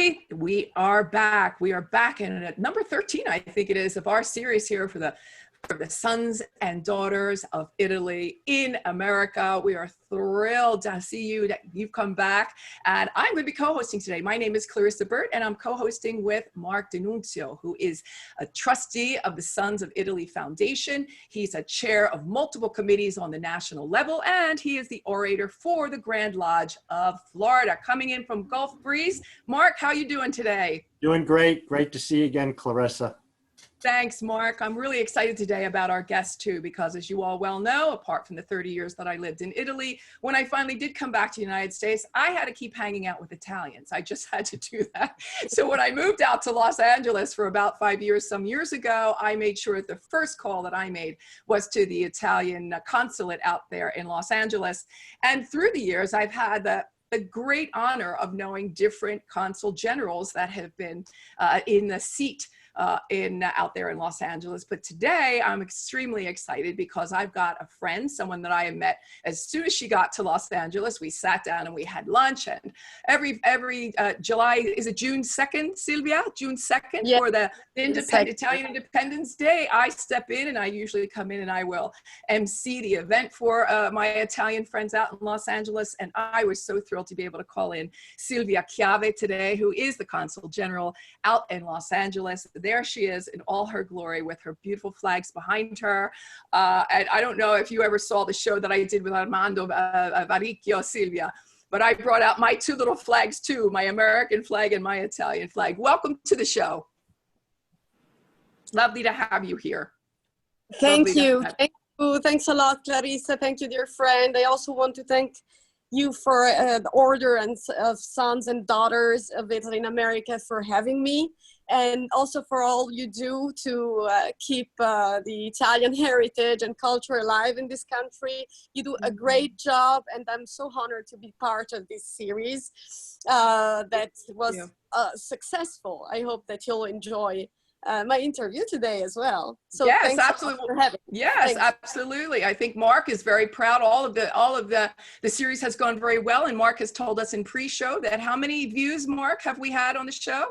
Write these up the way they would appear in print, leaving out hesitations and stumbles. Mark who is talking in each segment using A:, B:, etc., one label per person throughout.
A: Italy. We are back. We are back in at number 13, I think it is, of our series here for the sons and daughters of Italy in America. We are thrilled to see you, that you've come back. And I'm going to be co-hosting today. My name is Clarissa Burt, and I'm co-hosting with Mark DeNunzio, who is a trustee of the Sons of Italy Foundation. He's a chair of multiple committees on the national level, and he is the orator for the Grand Lodge of Florida, coming in from Gulf Breeze. Mark, how are you doing today?
B: Doing great. Great to see you again, Clarissa.
A: Thanks, Mark. I'm really excited today about our guest too, because as you all well know, apart from the 30 years that I lived in Italy, when I finally did come back to the United States, I had to keep hanging out with Italians. I just had to do that. So when I moved out to Los Angeles for about 5 years, some years ago, I made sure that the first call that I made was to the Italian consulate out there in Los Angeles. And through the years, I've had the great honor of knowing different consul generals that have been in the seat out there in Los Angeles. But today I'm extremely excited because I've got a friend, someone that I have met as soon as she got to Los Angeles. We sat down and we had lunch, and every July, is it June 2nd, Silvia? June 2nd, yeah, for the Italian Independence Day, I step in, and I usually come in and I will MC the event for my Italian friends out in Los Angeles. And I was so thrilled to be able to call in Silvia Chiave today, who is the Consul General out in Los Angeles. There she is in all her glory with her beautiful flags behind her. And I don't know if you ever saw the show that I did with Armando Varicchio, Silvia, but I brought out my two little flags too, my American flag and my Italian flag. Welcome to the show. Lovely to have you here.
C: Thank you. Thank you. Thanks a lot, Clarissa. Thank you, dear friend. I also want to thank you for the Order of Sons and Daughters of Italy in America for having me, and also for all you do to keep the Italian heritage and culture alive in this country. You do a great job, and I'm so honored to be part of this series that was successful. I hope that you'll enjoy my interview today as well. So
A: yes, absolutely. Yes, thanks. Absolutely. I think Mark is very proud. All of the series has gone very well, and Mark has told us in pre-show that how many views, Mark, have we had on the show?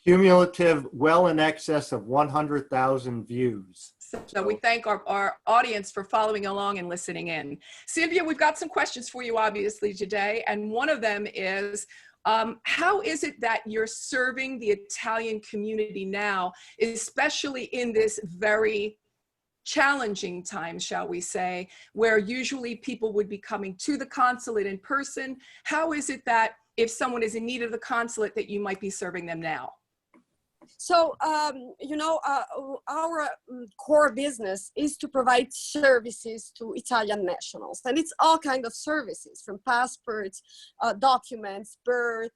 B: Cumulative, well in excess of 100,000 views.
A: So we thank our audience for following along and listening in. Silvia, we've got some questions for you, obviously, today, and one of them is, how is it that you're serving the Italian community now, especially in this very challenging time, shall we say, where usually people would be coming to the consulate in person? How is it that if someone is in need of the consulate that you might be serving them now?
C: So, our core business is to provide services to Italian nationals, and it's all kinds of services, from passports, documents, birth,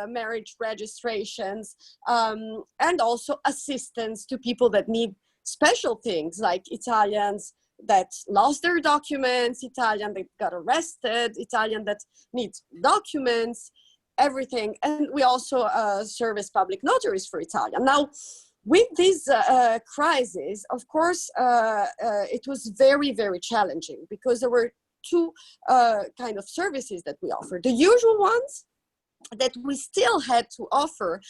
C: marriage registrations, and also assistance to people that need special things, like Italians that lost their documents, Italian that got arrested, Italian that needs documents, everything. And we also serve as public notaries for Italian. Now, with this crisis, of course, it was very, very challenging, because there were two kind of services that we offer. The usual ones that we still had to offer,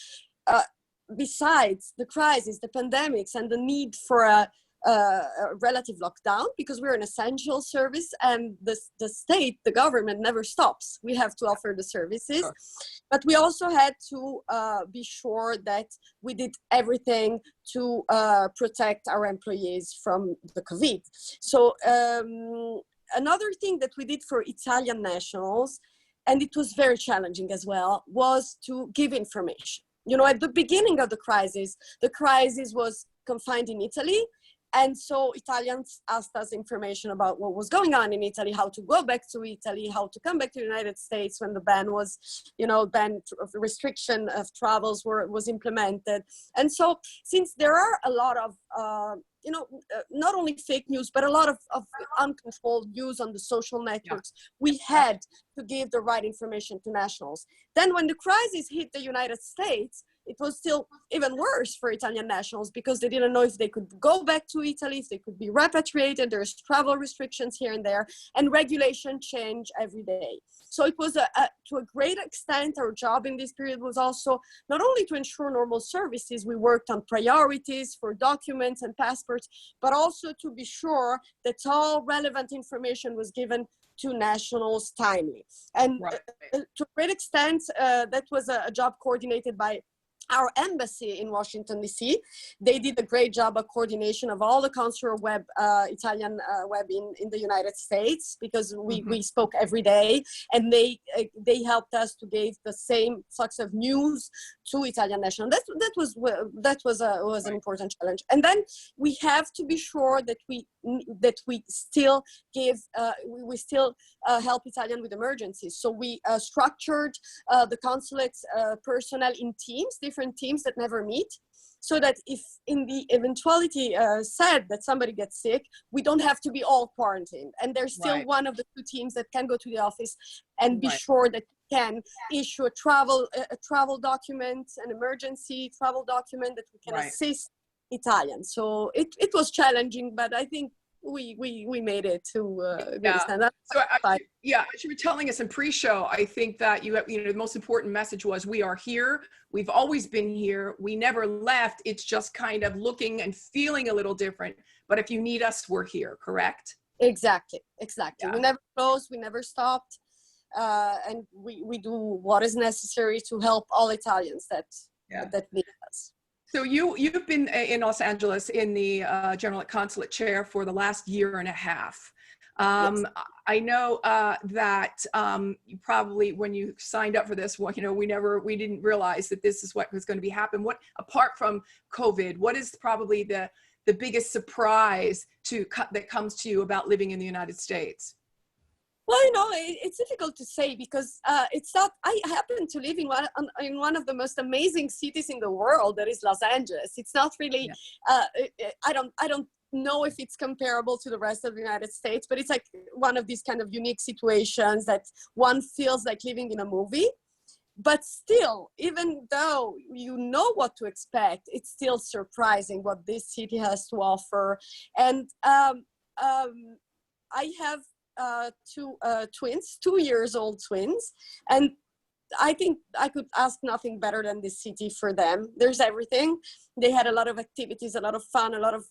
C: besides the crisis, the pandemics, and the need for a relative lockdown, because we're an essential service, and the state, the government, never stops. We have to offer the services. Sure. But we also had to be sure that we did everything to protect our employees from the COVID. So another thing that we did for Italian nationals, and it was very challenging as well, was to give information. You know, at the beginning of the crisis was confined in Italy. And so Italians asked us information about what was going on in Italy, how to go back to Italy, how to come back to the United States when the ban was, restriction of travels was implemented. And so since there are a lot of, not only fake news, but a lot of uncontrolled news on the social networks, we had to give the right information to nationals. Then when the crisis hit the United States, it was still even worse for Italian nationals because they didn't know if they could go back to Italy, if they could be repatriated. There's travel restrictions here and there, and regulation change every day. So it was to a great extent, our job in this period was also not only to ensure normal services, we worked on priorities for documents and passports, but also to be sure that all relevant information was given to nationals timely. And to a great extent, that was a job coordinated by our embassy in Washington, D.C. They did a great job of coordination of all the consular web, Italian web in the United States, because we spoke every day, and they helped us to give the same sorts of news to Italian nationals. That was an important challenge. And then we have to be sure that we still give we still help Italian with emergencies. So we structured the consulate's personnel in teams, different teams that never meet, so that if in the eventuality said that somebody gets sick, we don't have to be all quarantined. And there's still one of the two teams that can go to the office and be sure that can issue a travel document, an emergency travel document that we can assist Italians. So it was challenging, but I think we made it to stand up.
A: So as you were telling us in pre-show, I think that the most important message was, we are here. We've always been here. We never left. It's just kind of looking and feeling a little different. But if you need us, we're here. Correct?
C: Exactly. Yeah. We never closed. We never stopped. And we do what is necessary to help all Italians that need us.
A: So you've been in Los Angeles in the General Consulate chair for the last year and a half. I know that you probably, when you signed up for this, we didn't realize that this is what was going to be happening. What, apart from COVID, what is probably the biggest surprise that comes to you about living in the United States?
C: Well, it's difficult to say because it's not. I happen to live in one of the most amazing cities in the world, that is Los Angeles. It's not really. I don't know if it's comparable to the rest of the United States, but it's like one of these kind of unique situations that one feels like living in a movie. But still, even though you know what to expect, it's still surprising what this city has to offer. And I have two twins, 2 years old twins, and I think I could ask nothing better than this city for them. There's everything. They had a lot of activities, a lot of fun, a lot of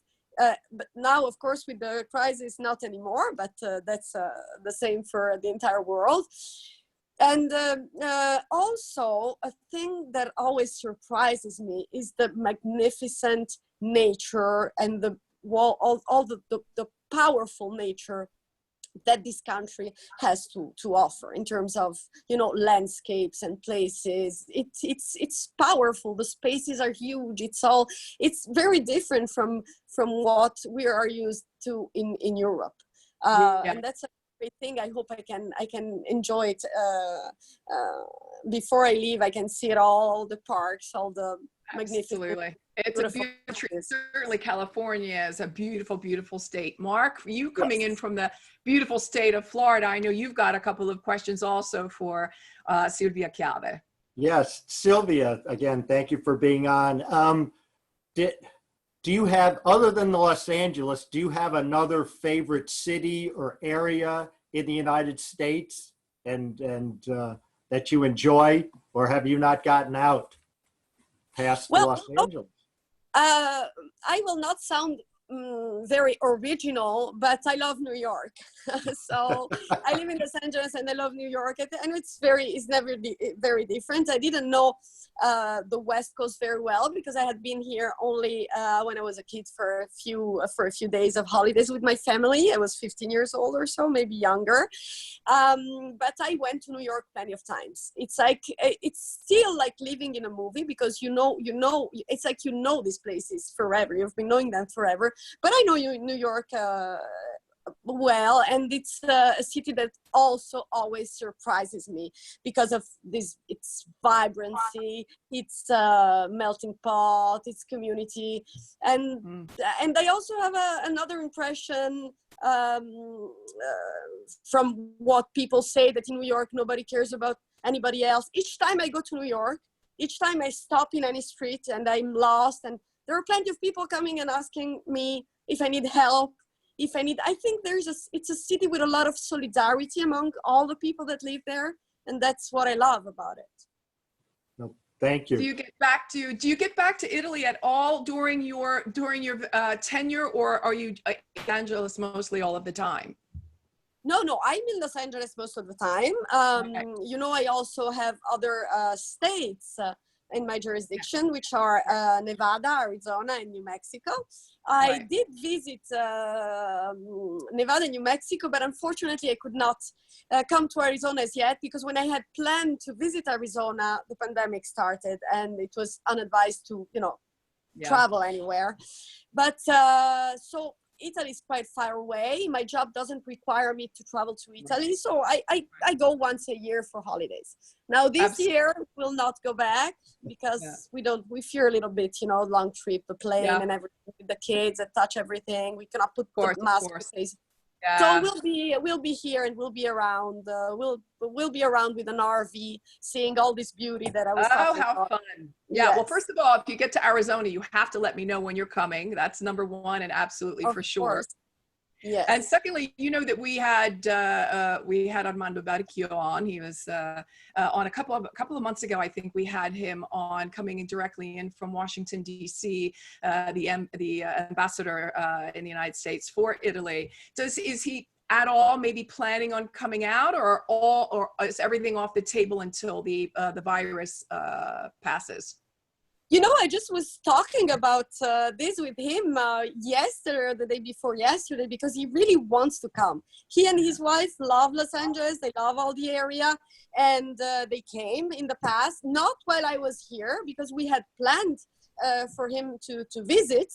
C: but now, of course, with the crisis, not anymore, but that's the same for the entire world. And also, a thing that always surprises me is the magnificent nature and all the powerful nature that this country has to offer in terms of landscapes and places. It's powerful. The spaces are huge. It's very different from what we are used to in Europe, and that's a great thing. I hope I can enjoy it before I leave. I can see it all the parks, all the magnificent.
A: Absolutely. It's a beautiful, certainly California is a beautiful, beautiful state. Mark, you coming in from the beautiful state of Florida, I know you've got a couple of questions also for Silvia Chiave.
B: Yes, Silvia, again, thank you for being on. Do you have, other than Los Angeles, do you have another favorite city or area in the United States and that you enjoy, or have you not gotten out past Los Angeles?
C: I will not sound very original, but I love New York. So I live in Los Angeles and I love New York, and it's never very different. I didn't know the West Coast very well because I had been here only when I was a kid for a few days of holidays with my family. I was 15 years old or so, maybe younger. But I went to New York plenty of times. It's still like living in a movie because it's like these places forever. You've been knowing them forever. But I know New York well, and it's a city that also always surprises me because of its vibrancy, its melting pot, its community, and I also have another impression from what people say, that in New York nobody cares about anybody else. Each time I go to New York, each time I stop in any street and I'm lost, and there are plenty of people coming and asking me if I need help, I think it's a city with a lot of solidarity among all the people that live there. And that's what I love about it.
B: No, thank you.
A: Do you get back to Italy at all during your tenure, or are you Los Angeles mostly all of the time?
C: No, I'm in Los Angeles most of the time.
A: Okay.
C: You know, I also have other states in my jurisdiction, which are Nevada, Arizona, and New Mexico. I did visit Nevada and New Mexico, but unfortunately I could not come to Arizona as yet, because when I had planned to visit Arizona, the pandemic started and it was unadvised to, travel anywhere. But so Italy is quite far away. My job doesn't require me to travel to Italy. So I go once a year for holidays. Now this year we'll not go back because we fear a little bit, long trip, the plane and everything with the kids that touch everything. We cannot put the mask on the face. So we'll be here and we'll be around. We'll be around with an RV, seeing all this beauty that I was talking about.
A: Oh, how fun! Yeah. Yes. Well, first of all, if you get to Arizona, you have to let me know when you're coming. That's number one, and absolutely for sure.
C: Yes.
A: And secondly, you know that we had Armando Baricchio on. He was on a couple of months ago. I think we had him on, coming in directly in from Washington D.C. The ambassador in the United States for Italy. Is he at all maybe planning on coming out, or is everything off the table until the virus passes?
C: I just was talking about this with him yesterday or the day before yesterday, because he really wants to come. He and his wife love Los Angeles. They love all the area. And they came in the past, not while I was here, because we had planned for him to visit.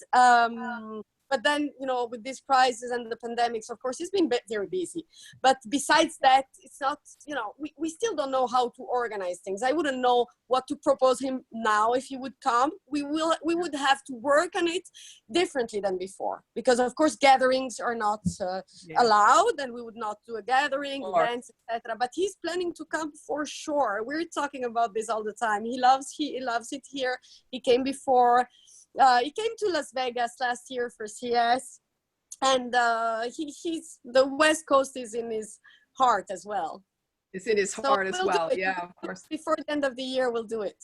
C: But then, with this crisis and the pandemics, of course, he's been very busy. But besides that, it's not, we still don't know how to organize things. I wouldn't know what to propose him now if he would come. We would have to work on it differently than before, because of course gatherings are not allowed, and we would not do a gathering, events, etc. But he's planning to come for sure. We're talking about this all the time. He loves it here. He came before. He came to Las Vegas last year for CS, and he's the West Coast is in his heart as well.
A: It's in his heart as well. Yeah, of course.
C: Before the end of the year, we'll do it.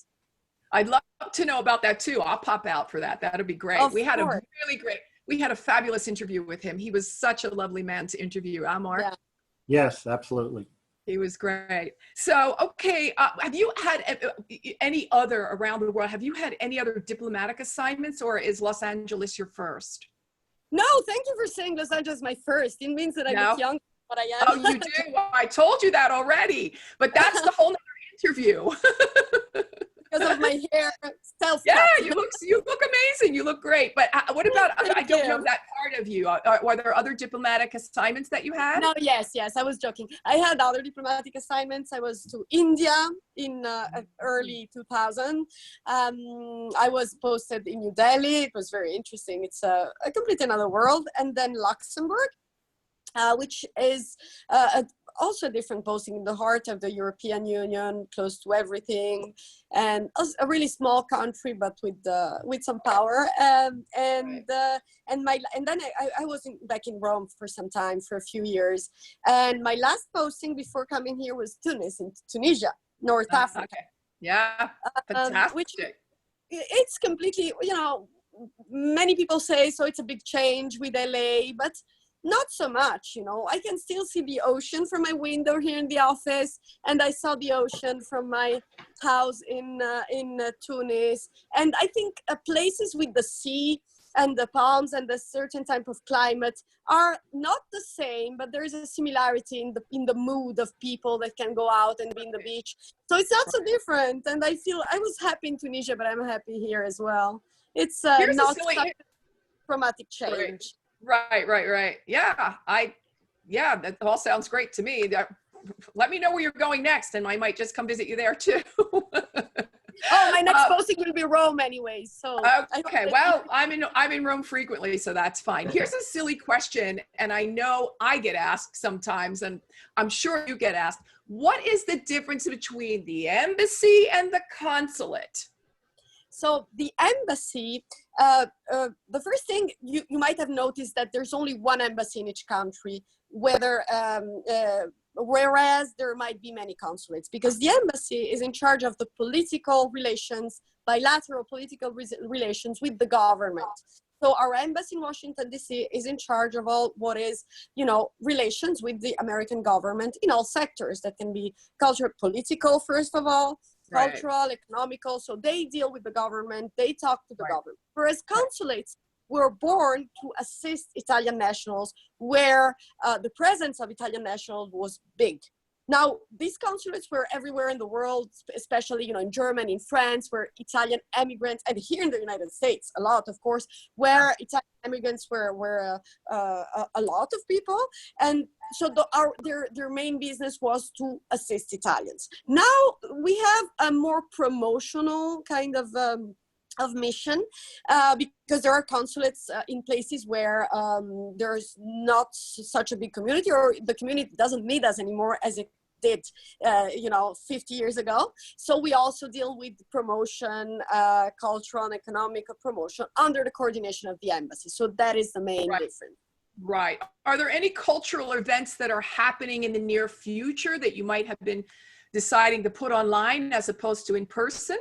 A: I'd love to know about that too. I'll pop out for that. That'd be great. We had a fabulous interview with him. He was such a lovely man to interview. Mark?
C: Yeah.
B: Yes, absolutely.
A: He was great. So, okay, have you had any other around the world? Have you had any other diplomatic assignments, or is Los Angeles your first?
C: No, thank you for saying Los Angeles my first. It means that I look young, but I am.
A: Oh, you do? Well, I told you that already, but that's the whole nother interview.
C: Because of my hair,
A: yeah, you look amazing. You look great. But what about? I don't know that part of you. Were there other diplomatic assignments that you had?
C: No, yes. I was joking. I had other diplomatic assignments. I was to India in early 2000. I was posted in New Delhi. It was very interesting. It's a completely another world. And then Luxembourg, which is also a different posting in the heart of the European Union, close to everything, and a really small country, but with some power. And then I was back in Rome for some time, for a few years. And my last posting before coming here was Tunis, in Tunisia, North Africa.
A: Okay. Yeah, fantastic.
C: Which it's completely, many people say, so it's a big change with LA, but not so much, I can still see the ocean from my window here in the office, and I saw the ocean from my house in Tunis. And I think places with the sea and the palms and a certain type of climate are not the same, but there is a similarity in the mood of people that can go out and be in the beach. So it's not so different. And I was happy in Tunisia, but I'm happy here as well. It's not such a traumatic change.
A: Right. Yeah, that all sounds great to me. Let me know where you're going next, and I might just come visit you there too.
C: Oh, my next posting will be Rome anyway. So
A: okay, well, I'm in Rome frequently, so that's fine. Here's a silly question, and I know I get asked sometimes, and I'm sure you get asked. What is the difference between the embassy and the consulate?
C: So the embassy, the first thing you might have noticed that there's only one embassy in each country, whereas there might be many consulates, because the embassy is in charge of the political relations, bilateral political relations with the government. So our embassy in Washington, D.C. is in charge of all what is, relations with the American government in all sectors. That can be cultural, political, first of all, cultural, economical. So they deal with the government, they talk to the government. Whereas consulates were born to assist Italian nationals where the presence of Italian nationals was big. Now, these consulates were everywhere in the world, especially, in Germany, in France, where Italian immigrants, and here in the United States, a lot, of course, where Italian immigrants were a lot of people. And so their main business was to assist Italians. Now we have a more promotional kind of mission, because there are consulates in places where there's not such a big community, or the community doesn't need us anymore as it did 50 years ago. So we also deal with promotion, cultural and economic promotion under the coordination of the embassy. So that is the main difference.
A: Right. Are there any cultural events that are happening in the near future that you might have been deciding to put online as opposed to in person?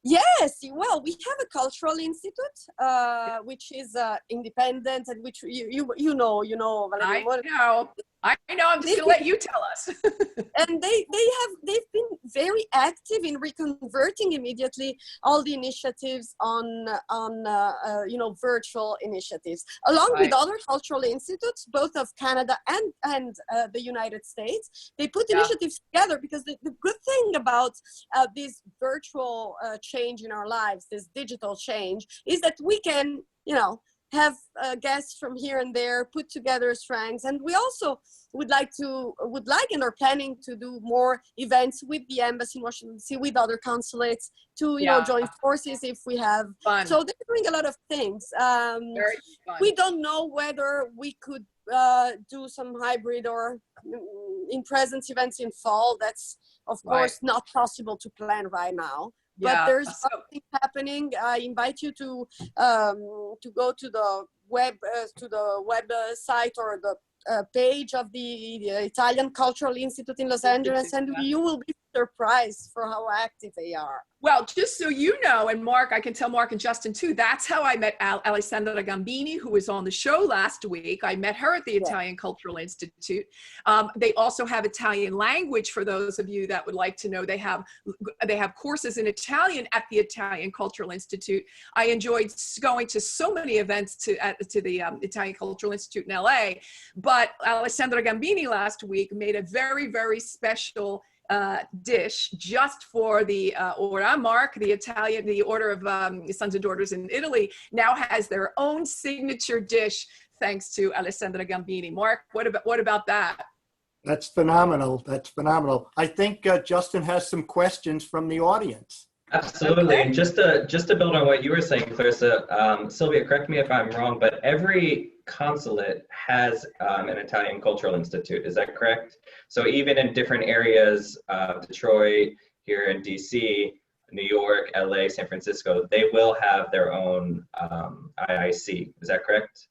C: Yes, well, we have a cultural institute, which is independent, and which you know.
A: I know. I'm just gonna let you tell us.
C: And they've been very active in reconverting immediately all the initiatives on virtual initiatives, along with other cultural institutes, both of Canada and the United States. They put initiatives together, because the good thing about this virtual change in our lives, this digital change, is that we can, have guests from here and there, put together strengths. And we also would like and are planning to do more events with the embassy in Washington, D.C., with other consulates to, join forces if we have.
A: Fun.
C: So they're doing a lot of things.
A: Very fun.
C: We don't know whether we could do some hybrid or in-presence events in fall. That's, of course, not possible to plan right now. But there's something happening. I invite you to go to the website or the page of the Italian Cultural Institute in Los Angeles, and you will be surprised for how active they are.
A: Well, just so you know, and Mark, I can tell Mark and Justin too, that's how I met Alessandra Gambini, who was on the show last week. I met her at the Italian Cultural Institute. They also have Italian language for those of you that would like to know. They have courses in Italian at the Italian Cultural Institute. I enjoyed going to so many events to the Italian Cultural Institute in LA, but Alessandra Gambini last week made a very, very special dish just for the Ora. Mark, the Order of Sons and Daughters in Italy, now has their own signature dish thanks to Alessandra Gambini. Mark, what about that?
B: That's phenomenal. That's phenomenal. I think Justin has some questions from the audience.
D: Absolutely. Okay. And just to build on what you were saying, Clarissa, Silvia, correct me if I'm wrong, but every consulate has an Italian Cultural Institute. Is that correct? So even in different areas, Detroit, here in DC, New York, LA, San Francisco, they will have their own IIC. Is that correct?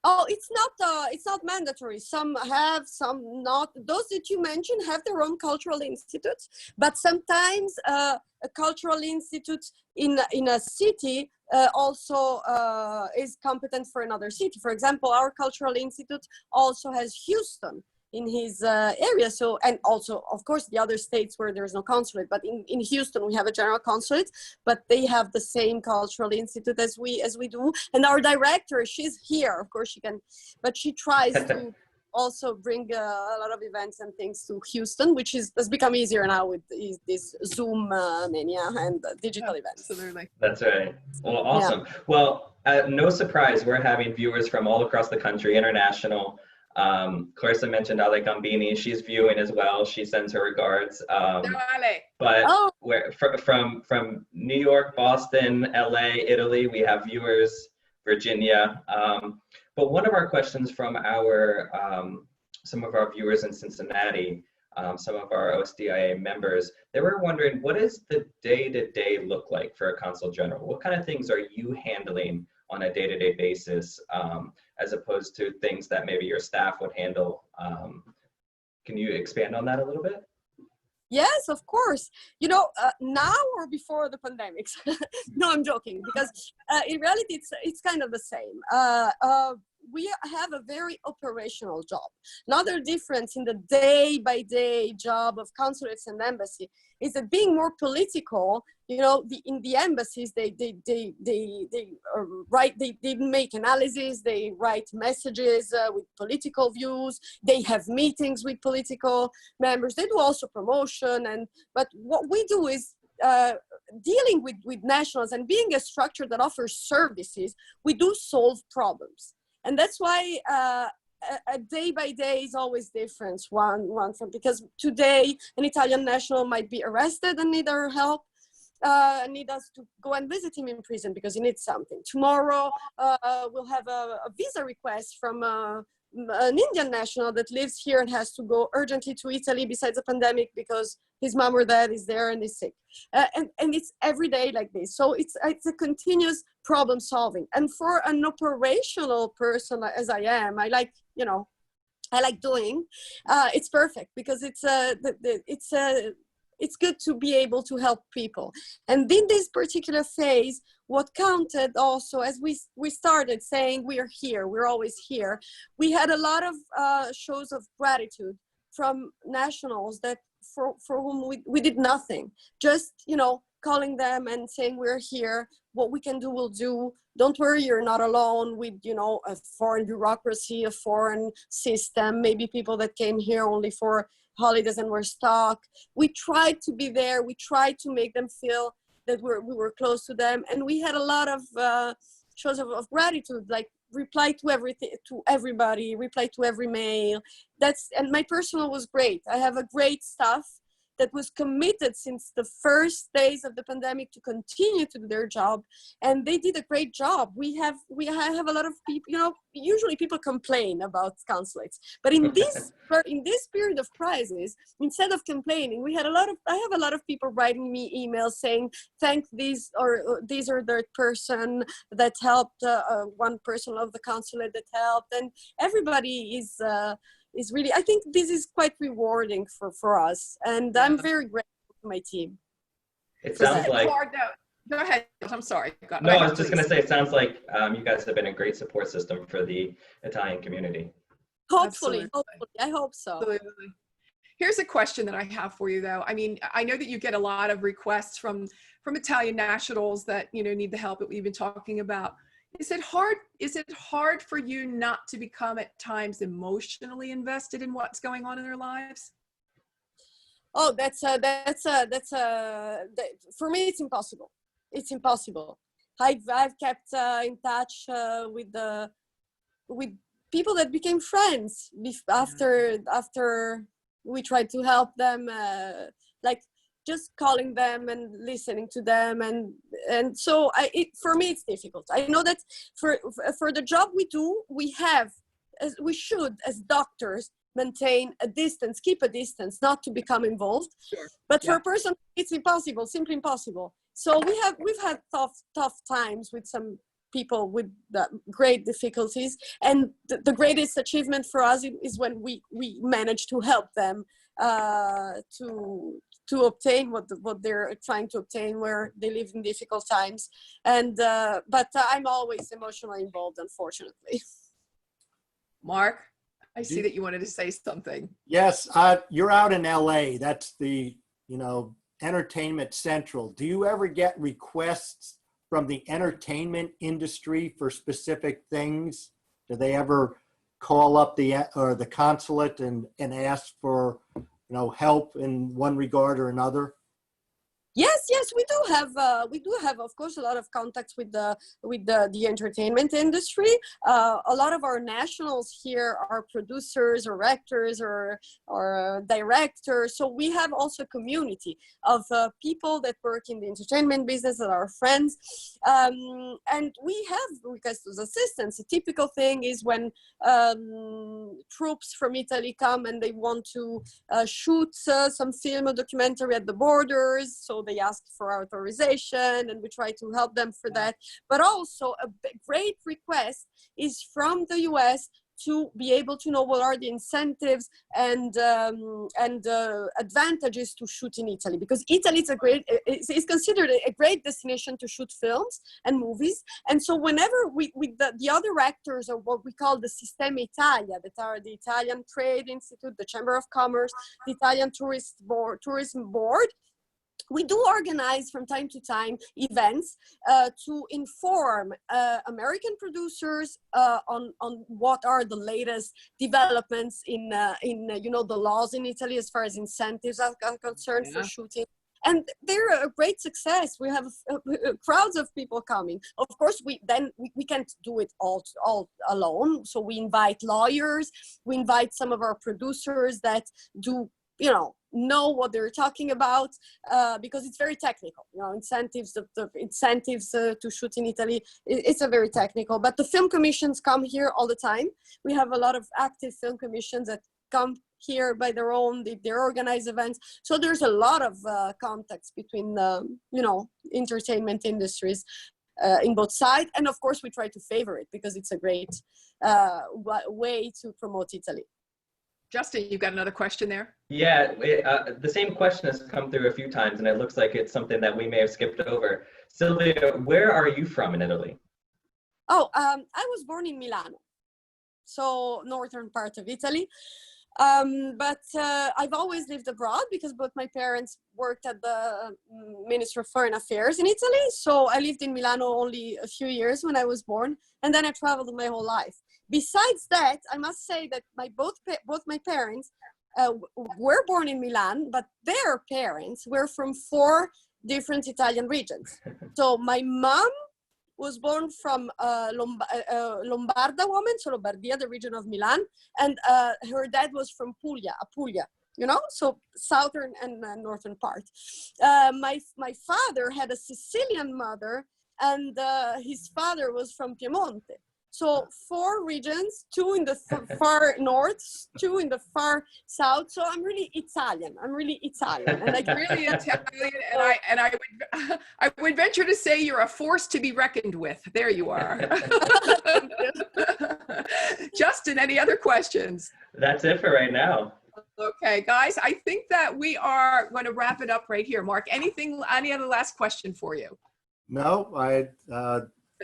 C: Oh, it's not mandatory. Some have, some not. Those that you mentioned have their own cultural institutes, but sometimes a cultural institute in a city also is competent for another city. For example, our cultural institute also has Houston in his area. So, and also, of course, the other states where there's no consulate, but in Houston, we have a general consulate, but they have the same cultural institute as we do. And our director, she's here, of course she can, but she tries to also bring a lot of events and things to Houston, which has become easier now with this Zoom mania and digital events.
A: Absolutely.
D: That's right. Well, awesome. Yeah. Well, no surprise, we're having viewers from all across the country, international. Clarissa mentioned Ale Gambini. She's viewing as well. She sends her regards. But from New York, Boston, LA, Italy, we have viewers, Virginia. But one of our questions from some of our viewers in Cincinnati some of our OSDIA members, they were wondering, what does the day-to-day look like for a consul general? What kind of things are you handling on a day-to-day basis, as opposed to things that maybe your staff would handle? Can you expand on that a little bit?
C: Yes, of course. Now or before the pandemic? No, I'm joking, because in reality, it's kind of the same. We have a very operational job. Another difference in the day-by-day job of consulates and embassy is that being more political, in the embassies, they make analysis, they write messages with political views, they have meetings with political members, they do also promotion, but what we do is dealing with nationals and being a structure that offers services, we do solve problems. And that's why a day by day is always different. Because today an Italian national might be arrested and need our help, need us to go and visit him in prison because he needs something. Tomorrow we'll have a visa request from an Indian national that lives here and has to go urgently to Italy besides the pandemic because his mom or dad is there and is sick. And it's every day like this. So it's a continuous problem solving. And for an operational person as I am, I like doing, it's perfect because it's good to be able to help people. And in this particular phase, what counted also, as we started saying, we are here, we're always here, we had a lot of shows of gratitude from nationals that for whom we did nothing. Just, calling them and saying, we're here, what we can do, we'll do. Don't worry, you're not alone with, a foreign bureaucracy, a foreign system, maybe people that came here only for holidays and were stuck. We tried to be there. We tried to make them feel that we were close to them. And we had a lot of shows of gratitude, like reply to everything, to everybody, reply to every mail. And my personal was great. I have a great staff that was committed since the first days of the pandemic to continue to do their job, and they did a great job. I have a lot of people, usually people complain about consulates, but in this period of crisis, instead of complaining, I have a lot of people writing me emails saying, thank these or that person that helped, one person of the consulate that helped, and everybody is really, I think this is quite rewarding for us. And I'm very grateful to my team.
D: It sounds like,
A: go ahead. I'm sorry.
D: No, I was just going to say, it sounds like you guys have been a great support system for the Italian community.
C: Hopefully, I hope so.
A: Absolutely. Here's a question that I have for you, though. I mean, I know that you get a lot of requests from Italian nationals that, need the help that we've been talking about. Is it hard for you not to become at times emotionally invested in what's going on in their lives?
C: Oh, for me, it's impossible. It's impossible. I've kept in touch with people that became friends after we tried to help them, just calling them and listening to them, and so for me it's difficult. I know that for the job we do, we should as doctors maintain a distance, keep a distance, not to become involved.
A: Sure.
C: But for a person, it's impossible, simply impossible. So we've had tough times with some people with great difficulties, and the greatest achievement for us is when we manage to help them to obtain what they're trying to obtain where they live in difficult times. And but I'm always emotionally involved, unfortunately.
A: Mark, I see that you wanted to say something.
B: Yes, you're out in LA. That's the entertainment central. Do you ever get requests from the entertainment industry for specific things? Do they ever call up the consulate and ask for help in one regard or another?
C: Yes, yes, we do have, of course, a lot of contacts with the entertainment industry. A lot of our nationals here are producers or actors or directors. So we have also a community of people that work in the entertainment business that are friends, and we have requests of assistance. A typical thing is when troops from Italy come and they want to shoot some film or documentary at the borders. So they ask for authorization and we try to help them for that. But also a great request is from the US to be able to know what are the incentives and advantages to shoot in Italy, because Italy is considered a great destination to shoot films and movies. And so whenever the other actors are what we call the Sistema Italia, that are the Italian Trade Institute, the Chamber of Commerce, the Italian Tourism Board, we do organize from time to time events to inform American producers on what are the latest developments in the laws in Italy as far as incentives are concerned for shooting. And they're a great success. We have crowds of people coming. Of course, we can't do it all alone. So we invite lawyers. We invite some of our producers that do know what they're talking about, because it's very technical. Incentives, the incentives to shoot in Italy, it's a very technical. But the film commissions come here all the time. We have a lot of active film commissions that come here by their own. They organize events. So there's a lot of contacts between entertainment industries in both sides. And of course, we try to favor it because it's a great way to promote Italy.
A: Justin, you've got another question there?
D: Yeah, the same question has come through a few times, and it looks like it's something that we may have skipped over. Silvia, where are you from in Italy?
C: Oh, I was born in Milano, so northern part of Italy. But I've always lived abroad because both my parents worked at the Ministry of Foreign Affairs in Italy. So I lived in Milano only a few years when I was born, and then I traveled my whole life. Besides that, I must say that both my parents were born in Milan, but their parents were from 4 different Italian regions. So my mom was born from Lombarda woman, so Lombardia, the region of Milan, and her dad was from Apulia, so southern and northern part. My father had a Sicilian mother, and his father was from Piemonte. So 4 regions, 2 in the far north, 2 in the far south. So I'm really Italian. And
A: really Italian, and I would venture to say you're a force to be reckoned with. There you are. Justin, any other questions?
D: That's it for right now.
A: Okay, guys, I think that we are going to wrap it up right here. Mark, any other last question for you?
B: No,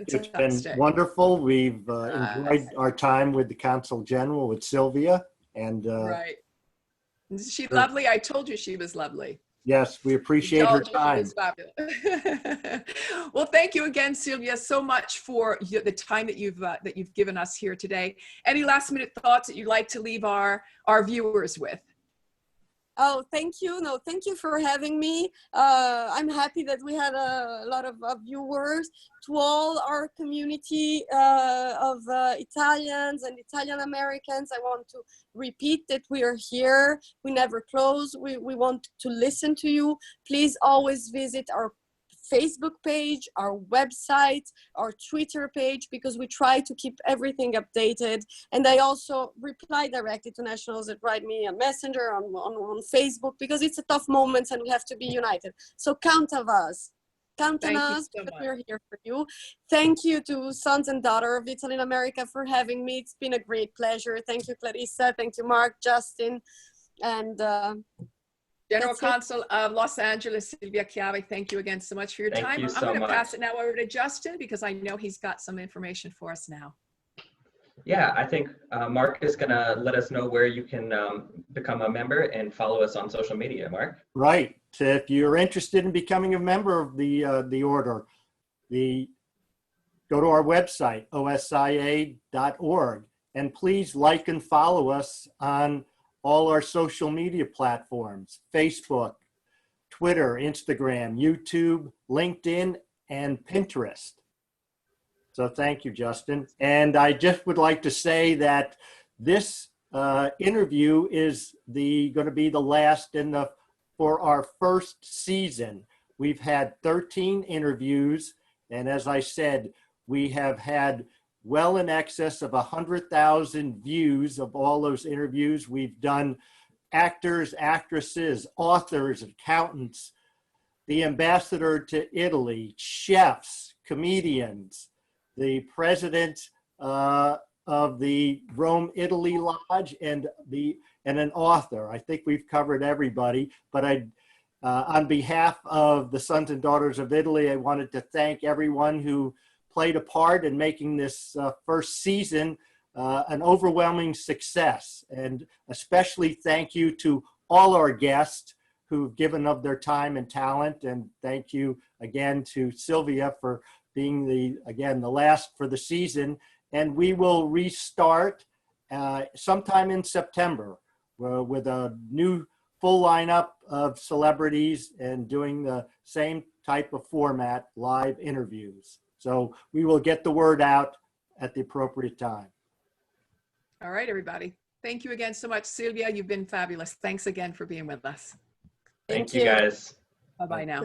B: it's been wonderful. We've enjoyed our time with the Consul General, with Silvia. And
A: right. Is she lovely? I told you she was lovely.
B: Yes, we appreciate her time.
A: Well, thank you again, Silvia, so much for the time that you've given us here today. Any last minute thoughts that you'd like to leave our viewers with?
C: Oh, thank you. No, thank you for having me. I'm happy that we had a lot of viewers. To all our community of Italians and Italian Americans, I want to repeat that we are here. We never close. We want to listen to you. Please always visit our Facebook page, our website, our Twitter page, because we try to keep everything updated. And I also reply directly to nationals that write me on Messenger, on Facebook, because it's a tough moment and we have to be united. So count on us. Count on us, because we're here for you. Thank you to Sons and Daughter of Italy in America for having me. It's been a great pleasure. Thank you, Clarissa. Thank you, Mark, Justin, and
A: General Consul of Los Angeles, Silvia Chiave, thank you again so much for your time. I'm going to pass it now over to Justin because I know he's got some information for us now.
D: Yeah, I think Mark is going to let us know where you can become a member and follow us on social media. Mark?
B: Right. So if you're interested in becoming a member of the order, go to our website, OSIA.org, and please like and follow us on all our social media platforms, Facebook, Twitter, Instagram, YouTube, LinkedIn, and Pinterest. So thank you, Justin. And I just would like to say that this interview is going to be the last for our first season. We've had 13 interviews, and as I said, we have had well in excess of 100,000 views of all those interviews. We've done actors, actresses, authors, accountants, the ambassador to Italy, chefs, comedians, the president of the Rome, Italy Lodge, and an author. I think we've covered everybody, but on behalf of the Sons and Daughters of Italy, I wanted to thank everyone who played a part in making this first season an overwhelming success. And especially thank you to all our guests who've given of their time and talent. And thank you again to Silvia for being the last for the season. And we will restart sometime in September with a new full lineup of celebrities and doing the same type of format, live interviews. So we will get the word out at the appropriate time.
A: All right, everybody. Thank you again so much, Silvia. You've been fabulous. Thanks again for being with us.
D: Thank you, guys.
A: Bye-bye now.